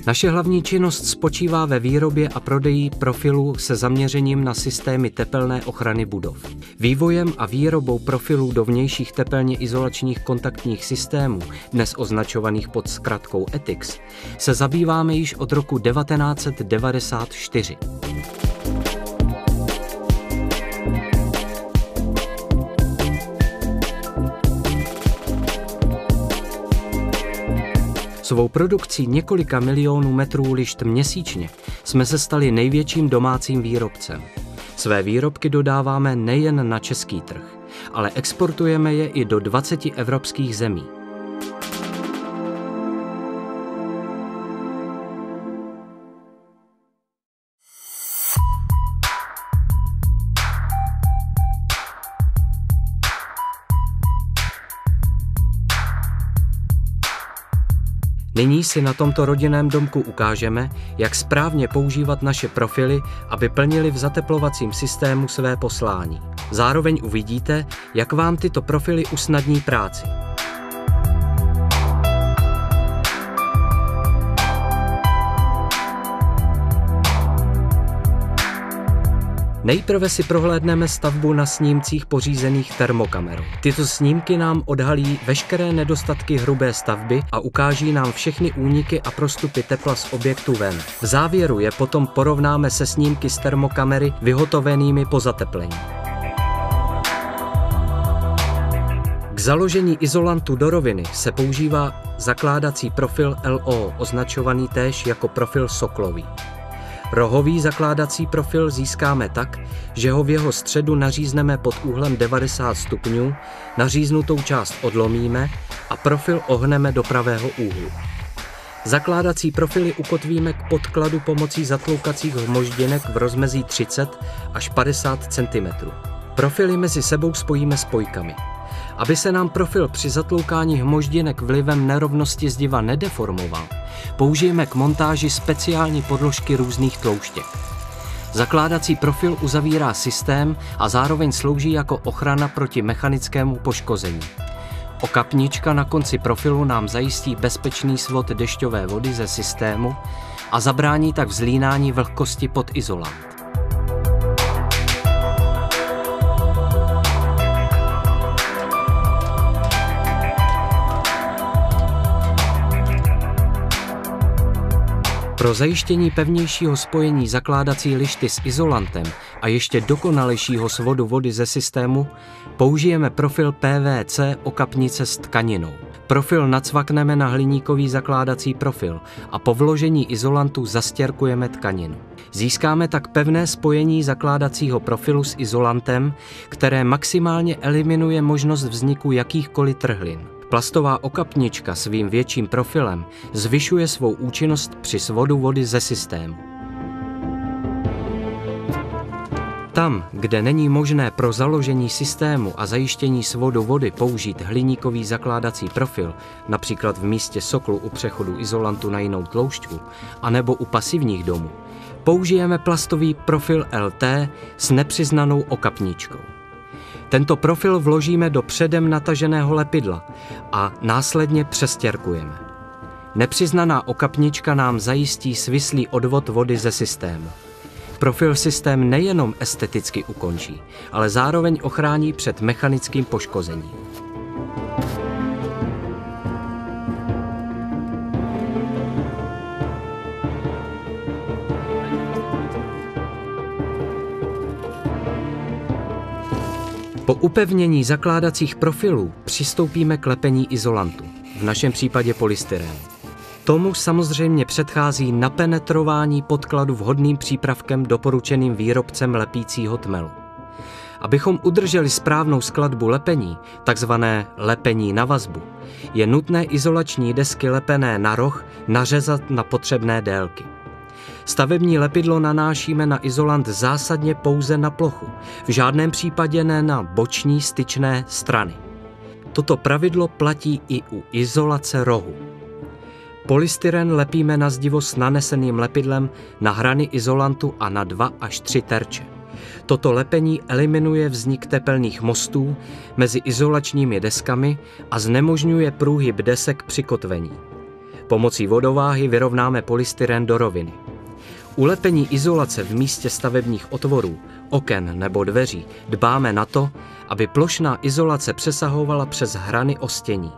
Naše hlavní činnost spočívá ve výrobě a prodeji profilů se zaměřením na systémy tepelné ochrany budov. Vývojem a výrobou profilů do vnějších tepelně izolačních kontaktních systémů, dnes označovaných pod zkratkou ETICS, se zabýváme již od roku 1994. Svou produkcí několika milionů metrů lišt měsíčně jsme se stali největším domácím výrobcem. Své výrobky dodáváme nejen na český trh, ale exportujeme je i do 20 evropských zemí. Nyní si na tomto rodinném domku ukážeme, jak správně používat naše profily, aby plnili v zateplovacím systému své poslání. Zároveň uvidíte, jak vám tyto profily usnadní práci. Nejprve si prohlédneme stavbu na snímcích pořízených termokamerou. Tyto snímky nám odhalí veškeré nedostatky hrubé stavby a ukáží nám všechny úniky a prostupy tepla z objektu ven. V závěru je potom porovnáme se snímky z termokamery vyhotovenými po zateplení. K založení izolantu do roviny se používá zakládací profil LO, označovaný též jako profil soklový. Rohový zakládací profil získáme tak, že ho v jeho středu nařízneme pod úhlem 90 stupňů, naříznutou část odlomíme a profil ohneme do pravého úhlu. Zakládací profily ukotvíme k podkladu pomocí zatloukacích hmožděnek v rozmezí 30 až 50 cm. Profily mezi sebou spojíme spojkami. Aby se nám profil při zatloukání hmožděnek vlivem nerovnosti zdiva nedeformoval, použijeme k montáži speciální podložky různých tlouštěk. Zakládací profil uzavírá systém a zároveň slouží jako ochrana proti mechanickému poškození. Okapnička na konci profilu nám zajistí bezpečný svod dešťové vody ze systému a zabrání tak vzlínání vlhkosti pod izolant. Pro zajištění pevnějšího spojení zakládací lišty s izolantem a ještě dokonalejšího svodu vody ze systému použijeme profil PVC okapnice s tkaninou. Profil nacvakneme na hliníkový zakládací profil a po vložení izolantu zastěrkujeme tkaninu. Získáme tak pevné spojení zakládacího profilu s izolantem, které maximálně eliminuje možnost vzniku jakýchkoliv trhlin. Plastová okapnička svým větším profilem zvyšuje svou účinnost při svodu vody ze systému. Tam, kde není možné pro založení systému a zajištění svodu vody použít hliníkový zakládací profil, například v místě soklu u přechodu izolantu na jinou tloušťku, anebo u pasivních domů, použijeme plastový profil LT s nepřiznanou okapničkou. Tento profil vložíme do předem nataženého lepidla a následně přestěrkujeme. Nepřiznaná okapnička nám zajistí svislý odvod vody ze systému. Profil systém nejenom esteticky ukončí, ale zároveň ochrání před mechanickým poškozením. Po upevnění zakládacích profilů přistoupíme k lepení izolantu, v našem případě polystyrénu. Tomu samozřejmě předchází napenetrování podkladu vhodným přípravkem doporučeným výrobcem lepícího tmelu. Abychom udrželi správnou skladbu lepení, takzvané lepení na vazbu, je nutné izolační desky lepené na roh nařezat na potřebné délky. Stavební lepidlo nanášíme na izolant zásadně pouze na plochu, v žádném případě ne na boční styčné strany. Toto pravidlo platí i u izolace rohu. Polystyren lepíme na zdivo s naneseným lepidlem na hrany izolantu a na 2 až 3 terče. Toto lepení eliminuje vznik tepelných mostů mezi izolačními deskami a znemožňuje průhyb desek při kotvení. Pomocí vodováhy vyrovnáme polystyren do roviny. U lepení izolace v místě stavebních otvorů, oken nebo dveří dbáme na to, aby plošná izolace přesahovala přes hrany ostění.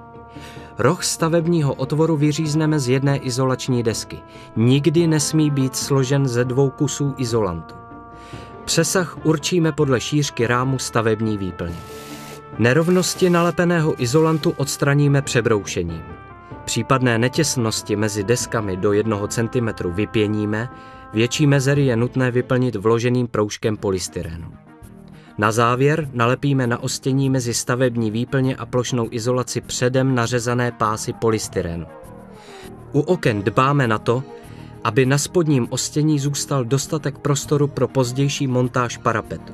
Roh stavebního otvoru vyřízneme z jedné izolační desky. Nikdy nesmí být složen ze 2 kusů izolantu. Přesah určíme podle šířky rámu stavební výplně. Nerovnosti nalepeného izolantu odstraníme přebroušením. Případné netěsnosti mezi deskami do 1 cm vypěníme, větší mezery je nutné vyplnit vloženým proužkem polystyrenu. Na závěr nalepíme na ostění mezi stavební výplně a plošnou izolaci předem nařezané pásy polystyrenu. U oken dbáme na to, aby na spodním ostění zůstal dostatek prostoru pro pozdější montáž parapetu.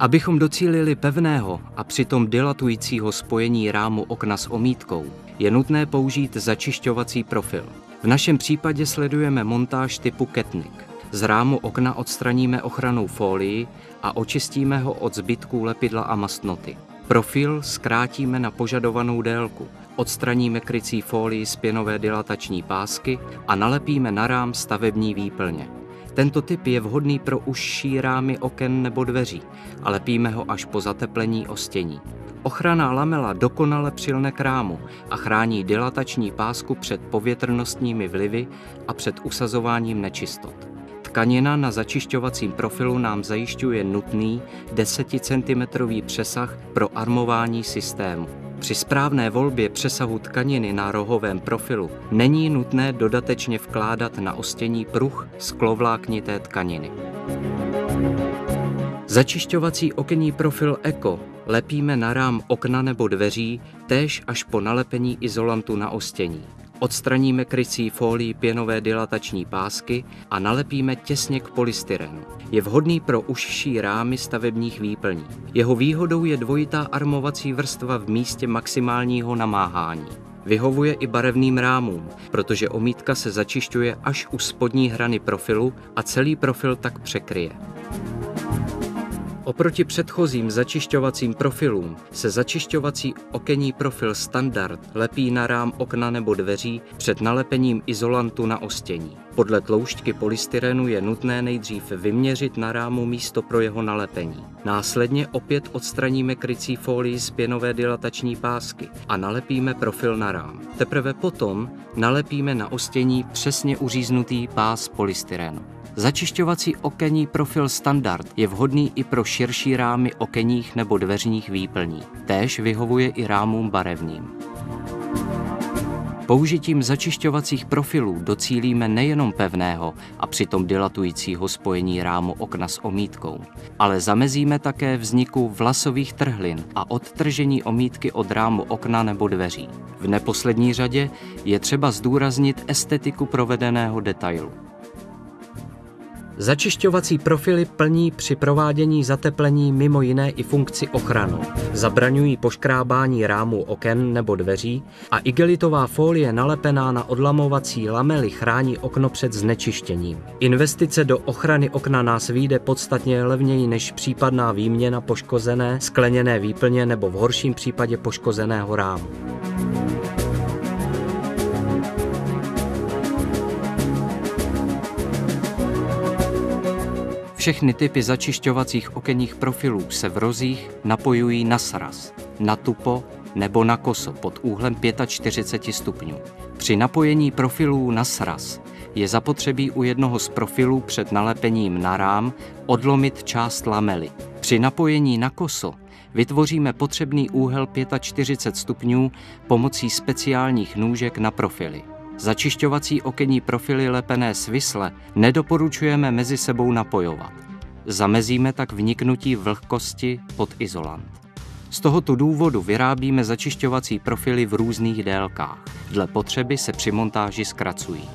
Abychom docílili pevného a přitom dilatujícího spojení rámu okna s omítkou, je nutné použít začišťovací profil. V našem případě sledujeme montáž typu Ketnik. Z rámu okna odstraníme ochrannou folii a očistíme ho od zbytků lepidla a mastnoty. Profil zkrátíme na požadovanou délku, odstraníme krycí folii z pěnové dilatační pásky a nalepíme na rám stavební výplně. Tento typ je vhodný pro užší rámy oken nebo dveří a lepíme ho až po zateplení ostění. Ochranná lamela dokonale přilne k rámu a chrání dilatační pásku před povětrnostními vlivy a před usazováním nečistot. Tkanina na začišťovacím profilu nám zajišťuje nutný 10 cm přesah pro armování systému. Při správné volbě přesahu tkaniny na rohovém profilu není nutné dodatečně vkládat na ostění pruh sklovláknité tkaniny. Začišťovací okenní profil Eco lepíme na rám okna nebo dveří též až po nalepení izolantu na ostění. Odstraníme krycí folii pěnové dilatační pásky a nalepíme těsně k polystyrenu. Je vhodný pro užší rámy stavebních výplní. Jeho výhodou je dvojitá armovací vrstva v místě maximálního namáhání. Vyhovuje i barevným rámům, protože omítka se začišťuje až u spodní hrany profilu a celý profil tak překryje. Oproti předchozím začišťovacím profilům se začišťovací okenní profil Standard lepí na rám okna nebo dveří před nalepením izolantu na ostění. Podle tloušťky polystyrenu je nutné nejdřív vyměřit na rámu místo pro jeho nalepení. Následně opět odstraníme krycí folii z pěnové dilatační pásky a nalepíme profil na rám. Teprve potom nalepíme na ostění přesně uříznutý pás polystyrenu. Začišťovací okenní profil Standard je vhodný i pro širší rámy okenních nebo dveřních výplní. Též vyhovuje i rámům barevným. Použitím začišťovacích profilů docílíme nejenom pevného a přitom dilatujícího spojení rámu okna s omítkou, ale zamezíme také vzniku vlasových trhlin a odtržení omítky od rámu okna nebo dveří. V neposlední řadě je třeba zdůraznit estetiku provedeného detailu. Začišťovací profily plní při provádění zateplení mimo jiné i funkci ochranu. Zabraňují poškrábání rámů oken nebo dveří a igelitová folie nalepená na odlamovací lamely chrání okno před znečištěním. Investice do ochrany okna nás vyjde podstatně levněji než případná výměna poškozené skleněné výplně nebo v horším případě poškozeného rámu. Všechny typy začišťovacích okenních profilů se v rozích napojují na sraz, na tupo nebo na koso pod úhlem 45 stupňů. Při napojení profilů na sraz je zapotřebí u jednoho z profilů před nalepením na rám odlomit část lamely. Při napojení na koso vytvoříme potřebný úhel 45 stupňů pomocí speciálních nůžek na profily. Začišťovací okenní profily lepené svisle nedoporučujeme mezi sebou napojovat. Zamezíme tak vniknutí vlhkosti pod izolant. Z tohoto důvodu vyrábíme začišťovací profily v různých délkách. Dle potřeby se při montáži zkracují.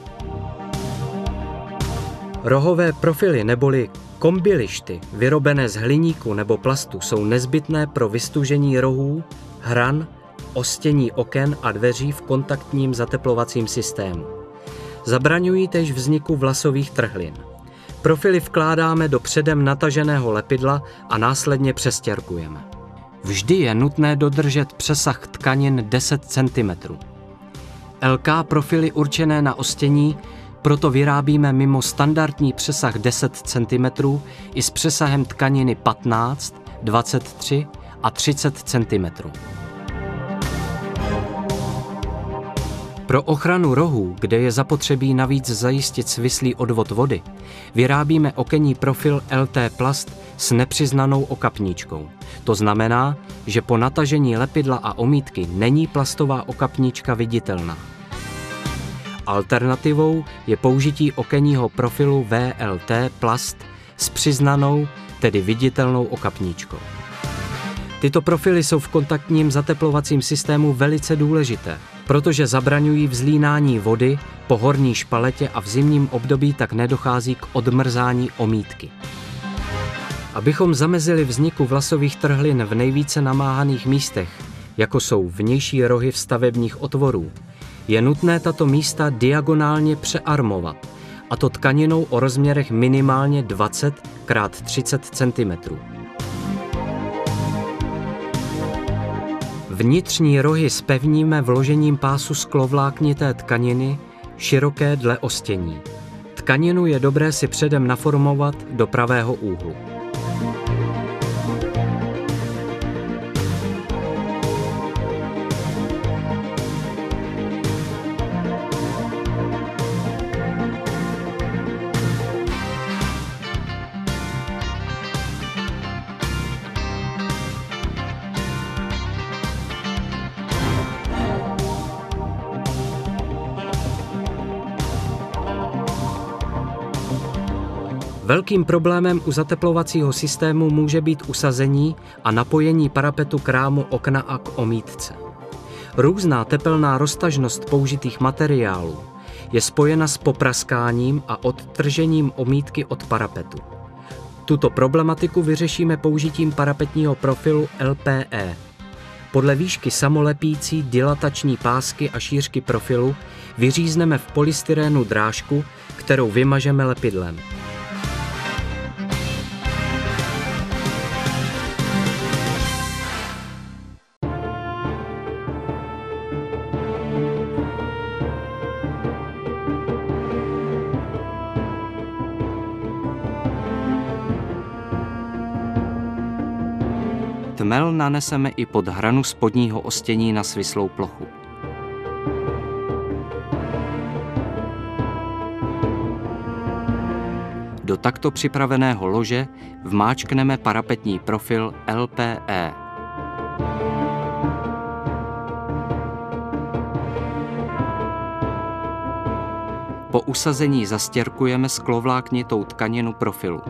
Rohové profily neboli kombilišty vyrobené z hliníku nebo plastu jsou nezbytné pro vystužení rohů, hran, ostění oken a dveří v kontaktním zateplovacím systému. Zabraňují též vzniku vlasových trhlin. Profily vkládáme do předem nataženého lepidla a následně přestěrkujeme. Vždy je nutné dodržet přesah tkanin 10 cm. LK profily určené na ostění proto vyrábíme mimo standardní přesah 10 cm i s přesahem tkaniny 15, 23 a 30 cm. Pro ochranu rohů, kde je zapotřebí navíc zajistit svislý odvod vody, vyrábíme okenní profil LT Plast s nepřiznanou okapníčkou. To znamená, že po natažení lepidla a omítky není plastová okapníčka viditelná. Alternativou je použití okenního profilu VLT Plast s přiznanou, tedy viditelnou okapníčkou. Tyto profily jsou v kontaktním zateplovacím systému velice důležité, protože zabraňují vzlínání vody po horní špaletě a v zimním období tak nedochází k odmrzání omítky. Abychom zamezili vzniku vlasových trhlin v nejvíce namáhaných místech, jako jsou vnější rohy stavebních otvorů, je nutné tato místa diagonálně přearmovat, a to tkaninou o rozměrech minimálně 20 x 30 cm. Vnitřní rohy zpevníme vložením pásu sklovláknité tkaniny, široké dle ostění. Tkaninu je dobré si předem naformovat do pravého úhlu. Velkým problémem u zateplovacího systému může být usazení a napojení parapetu k rámu okna a k omítce. Různá tepelná roztažnost použitých materiálů je spojena s popraskáním a odtržením omítky od parapetu. Tuto problematiku vyřešíme použitím parapetního profilu LPE. Podle výšky samolepící dilatační pásky a šířky profilu vyřízneme v polystyrénu drážku, kterou vymažeme lepidlem. Tmel naneseme i pod hranu spodního ostění na svislou plochu. Do takto připraveného lože vmáčkneme parapetní profil LPE. Po usazení zastěrkujeme sklovláknitou tkaninu profilu.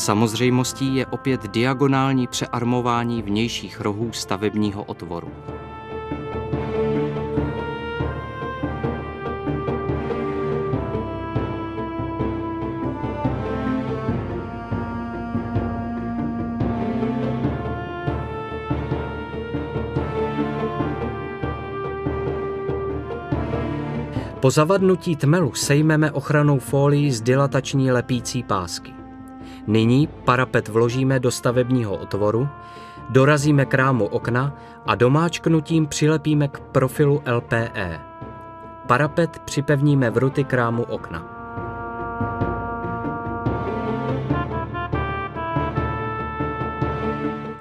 Samozřejmostí je opět diagonální přearmování vnějších rohů stavebního otvoru. Po zavadnutí tmelu sejmeme ochrannou fólii z dilatační lepící pásky. Nyní parapet vložíme do stavebního otvoru, dorazíme k rámu okna a domáčknutím přilepíme k profilu LPE. Parapet připevníme vruty k rámu okna.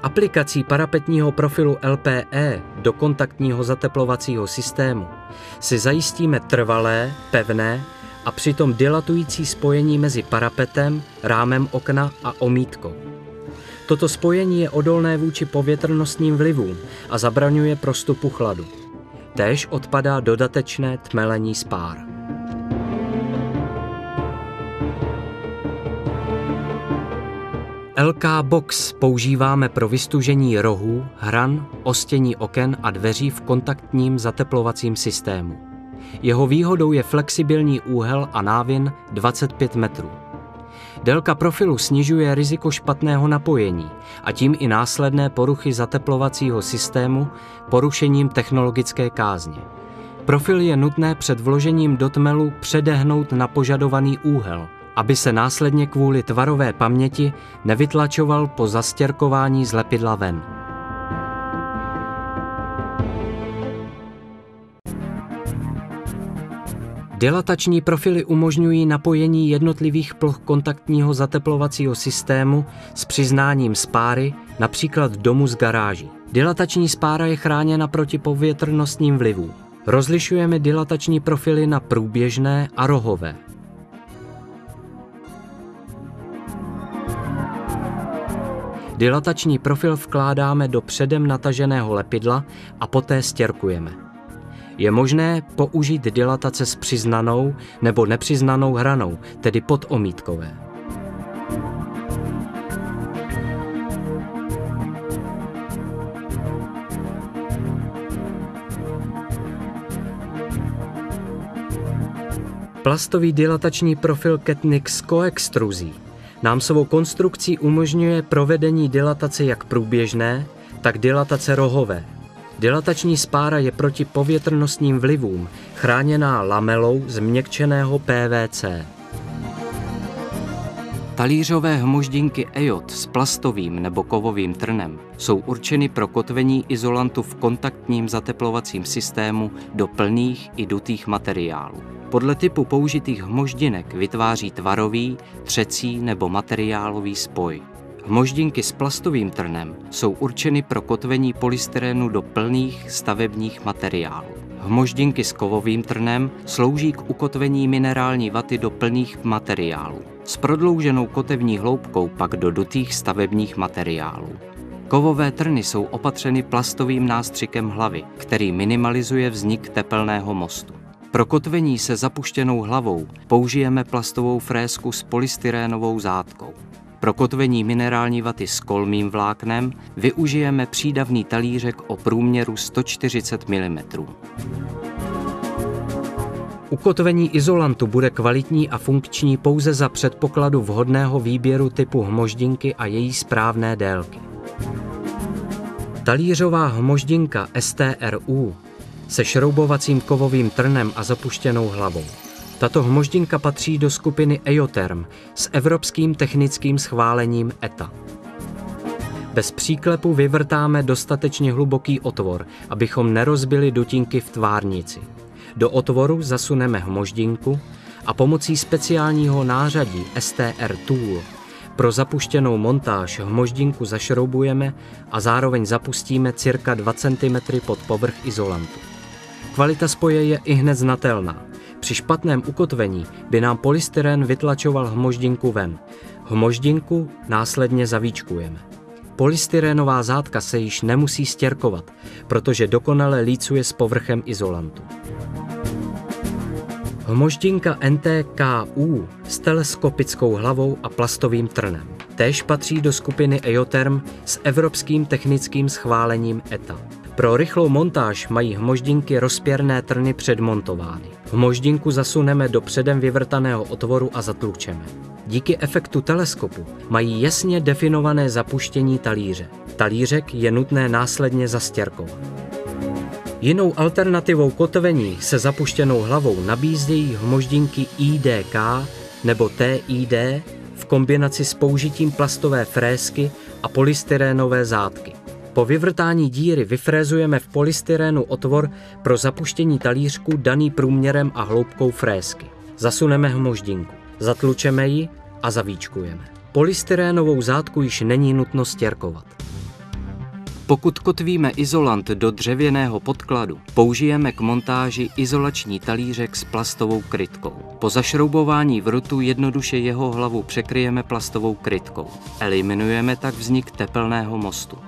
Aplikací parapetního profilu LPE do kontaktního zateplovacího systému si zajistíme trvalé, pevné a přitom dilatující spojení mezi parapetem, rámem okna a omítkou. Toto spojení je odolné vůči povětrnostním vlivům a zabraňuje prostupu chladu. Též odpadá dodatečné tmelení spár. LK Box používáme pro vystužení rohů, hran, ostění oken a dveří v kontaktním zateplovacím systému. Jeho výhodou je flexibilní úhel a návin 25 metrů. Délka profilu snižuje riziko špatného napojení a tím i následné poruchy zateplovacího systému porušením technologické kázně. Profil je nutné před vložením do tmelu předehnout na požadovaný úhel, aby se následně kvůli tvarové paměti nevytlačoval po zastěrkování z lepidla ven. Dilatační profily umožňují napojení jednotlivých ploch kontaktního zateplovacího systému s přiznáním spáry, například domu z garáží. Dilatační spára je chráněna proti povětrnostním vlivům. Rozlišujeme dilatační profily na průběžné a rohové. Dilatační profil vkládáme do předem nataženého lepidla a poté stěrkujeme. Je možné použít dilatace s přiznanou nebo nepřiznanou hranou, tedy podomítkové. Plastový dilatační profil Ketnick s koextruzí nám svou konstrukcí umožňuje provedení dilatace jak průběžné, tak dilatace rohové. Dilatační spára je proti povětrnostním vlivům chráněná lamelou z měkčeného PVC. Talířové hmoždinky EJOT s plastovým nebo kovovým trnem jsou určeny pro kotvení izolantu v kontaktním zateplovacím systému do plných i dutých materiálů. Podle typu použitých hmoždinek vytváří tvarový, třecí nebo materiálový spoj. Hmoždinky s plastovým trnem jsou určeny pro kotvení polystyrenu do plných stavebních materiálů. Hmoždinky s kovovým trnem slouží k ukotvení minerální vaty do plných materiálů. S prodlouženou kotevní hloubkou pak do dutých stavebních materiálů. Kovové trny jsou opatřeny plastovým nástřikem hlavy, který minimalizuje vznik tepelného mostu. Pro kotvení se zapuštěnou hlavou použijeme plastovou frézku s polystyrénovou zátkou. Pro kotvení minerální vaty s kolmým vláknem využijeme přídavný talířek o průměru 140 mm. Ukotvení izolantu bude kvalitní a funkční pouze za předpokladu vhodného výběru typu hmoždinky a její správné délky. Talířová hmoždinka STRU se šroubovacím kovovým trnem a zapuštěnou hlavou. Tato hmoždinka patří do skupiny EJOTERM s evropským technickým schválením ETA. Bez příklepu vyvrtáme dostatečně hluboký otvor, abychom nerozbili dutinky v tvárnici. Do otvoru zasuneme hmoždinku a pomocí speciálního nářadí STR Tool pro zapuštěnou montáž hmoždinku zašroubujeme a zároveň zapustíme cirka 2 cm pod povrch izolantu. Kvalita spoje je ihned znatelná. Při špatném ukotvení by nám polystyren vytlačoval hmoždinku ven. Hmoždinku následně zavíčkujeme. Polystyrenová zátka se již nemusí stěrkovat, protože dokonale lícuje s povrchem izolantu. Hmoždinka NTKU s teleskopickou hlavou a plastovým trnem. Též patří do skupiny EJOTERM s evropským technickým schválením ETA. Pro rychlou montáž mají hmoždinky rozpěrné trny předmontovány. Hmoždinku zasuneme do předem vyvrtaného otvoru a zatlučeme. Díky efektu teleskopu mají jasně definované zapuštění talíře. Talířek je nutné následně zastěrkovat. Jinou alternativou kotvení se zapuštěnou hlavou nabízejí hmoždinky IDK nebo TID v kombinaci s použitím plastové frézky a polystyrénové zátky. Po vyvrtání díry vyfrézujeme v polystyrénu otvor pro zapuštění talířku daný průměrem a hloubkou frézky. Zasuneme hmoždinku, zatlučeme ji a zavíčkujeme. Polystyrénovou zátku již není nutno stěrkovat. Pokud kotvíme izolant do dřevěného podkladu, použijeme k montáži izolační talířek s plastovou krytkou. Po zašroubování vrutu jednoduše jeho hlavu překryjeme plastovou krytkou. Eliminujeme tak vznik tepelného mostu.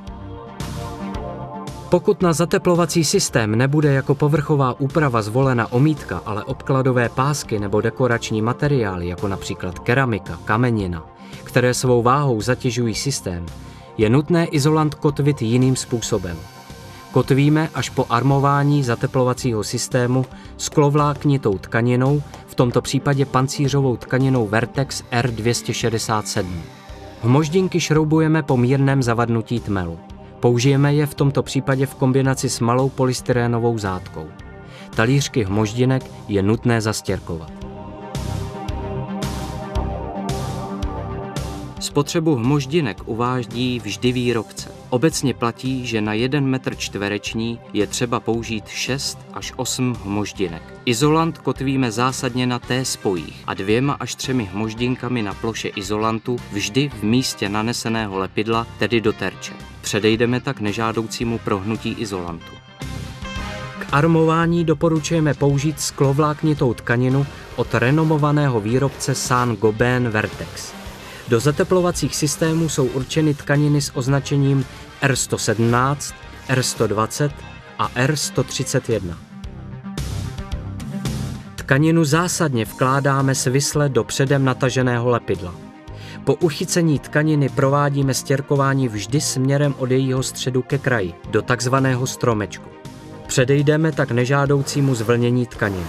Pokud na zateplovací systém nebude jako povrchová úprava zvolena omítka, ale obkladové pásky nebo dekorační materiály, jako například keramika, kamenina, které svou váhou zatěžují systém, je nutné izolant kotvit jiným způsobem. Kotvíme až po armování zateplovacího systému sklovláknitou tkaninou, v tomto případě pancířovou tkaninou Vertex R267. Hmoždinky šroubujeme po mírném zavadnutí tmelu. Použijeme je v tomto případě v kombinaci s malou polystyrénovou zátkou. Talířky hmoždinek je nutné zastěrkovat. Spotřebu hmoždinek uvádí vždy výrobce. Obecně platí, že na 1 metr čtvereční je třeba použít 6 až 8 hmoždinek. Izolant kotvíme zásadně na T-spojích a 2 až 3 hmoždinkami na ploše izolantu vždy v místě naneseného lepidla, tedy do terče. Předejdeme tak nežádoucímu prohnutí izolantu. K armování doporučujeme použít sklovláknitou tkaninu od renomovaného výrobce Saint-Gobain Vertex. Do zateplovacích systémů jsou určeny tkaniny s označením R117, R120 a R131. Tkaninu zásadně vkládáme svisle do předem nataženého lepidla. Po uchycení tkaniny provádíme stěrkování vždy směrem od jejího středu ke kraji, do takzvaného stromečku. Předejdeme tak nežádoucímu zvlnění tkaniny.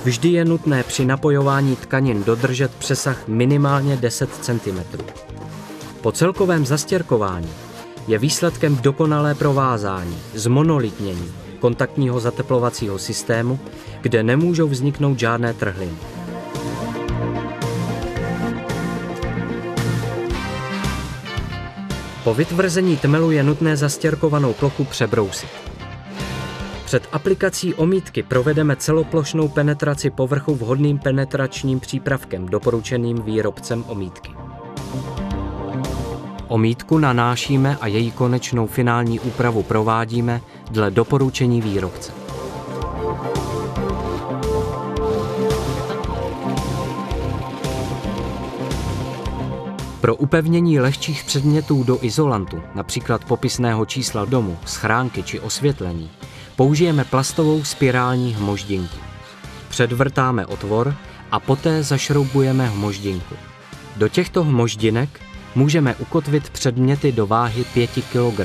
Vždy je nutné při napojování tkanin dodržet přesah minimálně 10 cm. Po celkovém zastěrkování je výsledkem dokonalé provázání, zmonolitnění kontaktního zateplovacího systému, kde nemůžou vzniknout žádné trhliny. Po vytvrzení tmelu je nutné zastěrkovanou plochu přebrousit. Před aplikací omítky provedeme celoplošnou penetraci povrchu vhodným penetračním přípravkem doporučeným výrobcem omítky. Omítku nanášíme a její konečnou finální úpravu provádíme dle doporučení výrobce. Pro upevnění lehčích předmětů do izolantu, například popisného čísla domu, schránky či osvětlení, použijeme plastovou spirální hmoždinku. Předvrtáme otvor a poté zašroubujeme hmoždinku. Do těchto hmoždinek můžeme ukotvit předměty do váhy 5 kg.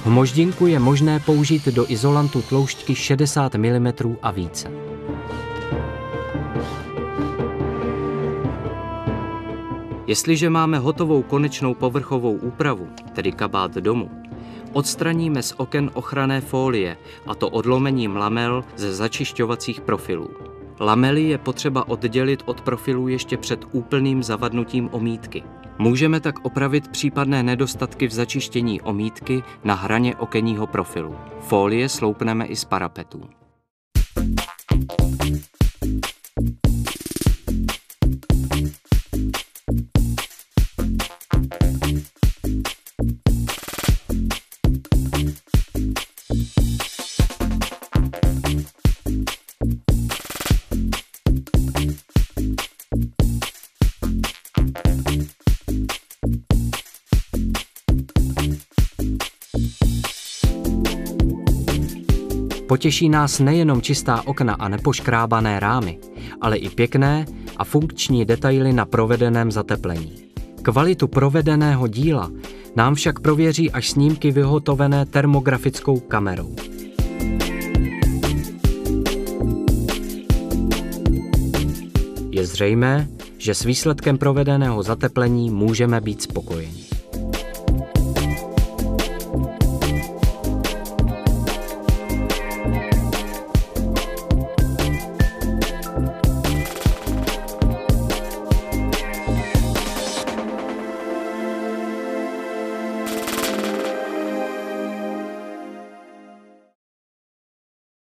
Hmoždinku je možné použít do izolantu tloušťky 60 mm a více. Jestliže máme hotovou konečnou povrchovou úpravu, tedy kabát domu, odstraníme z oken ochranné fólie, a to odlomením lamel ze začišťovacích profilů. Lamely je potřeba oddělit od profilů ještě před úplným zavadnutím omítky. Můžeme tak opravit případné nedostatky v začištění omítky na hraně okenního profilu. Fólie sloupneme i z parapetů. Potěší nás nejenom čistá okna a nepoškrábané rámy, ale i pěkné a funkční detaily na provedeném zateplení. Kvalitu provedeného díla nám však prověří až snímky vyhotovené termografickou kamerou. Je zřejmé, že s výsledkem provedeného zateplení můžeme být spokojeni.